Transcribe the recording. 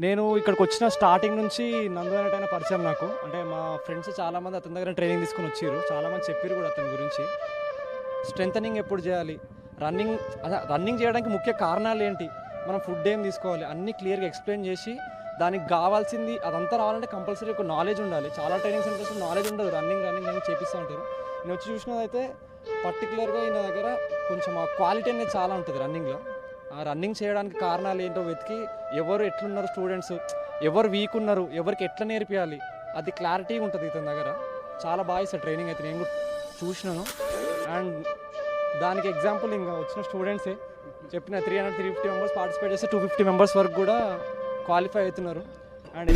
నేను ఇక్కడికొచ్చిన స్టార్టింగ్ నుంచి నందు అనేటాయన పరిచయం నాకు. అంటే మా ఫ్రెండ్స్ చాలామంది అతని దగ్గర ట్రైనింగ్ తీసుకొని వచ్చిర్రు. చాలామంది చెప్పిర్రు కూడా అతని గురించి. స్ట్రెంథనింగ్ ఎప్పుడు చేయాలి, రన్నింగ్ చేయడానికి ముఖ్య కారణాలేంటి, మనం ఫుడ్ ఏం తీసుకోవాలి, అన్నీ క్లియర్గా ఎక్స్ప్లెయిన్ చేసి దానికి కావాల్సింది అదంతా రావాలంటే కంపల్సరీ ఒక నాలెడ్జ్ ఉండాలి. చాలా ట్రైనింగ్ సెంటర్స్ నాలెడ్జ్ ఉండదు, రన్నింగ్ అని చేపిస్తూ ఉంటారు. నేను వచ్చి చూసినదైతే పర్టికులర్గా ఈయన దగ్గర కొంచెం ఆ క్వాలిటీ అనేది చాలా ఉంటుంది రన్నింగ్లో. ఆ రన్నింగ్ చేయడానికి కారణాలు ఏంటో వెతికి ఎవరు ఎట్లున్నారు స్టూడెంట్స్, ఎవరు వీక్ ఉన్నారు, ఎవరికి ఎట్లా నేర్పియాలి, అది క్లారిటీగా ఉంటుంది ఇతని దగ్గర. చాలా బాగా ఇస్తారు ట్రైనింగ్ అయితే, నేను కూడా చూసినాను. అండ్ దానికి ఎగ్జాంపుల్ ఇంకా వచ్చిన స్టూడెంట్సే చెప్పిన 300-350 మెంబర్స్ పార్టిసిపేట్ చేస్తే 250 మెంబర్స్ వరకు కూడా క్వాలిఫై అవుతున్నారు. అండ్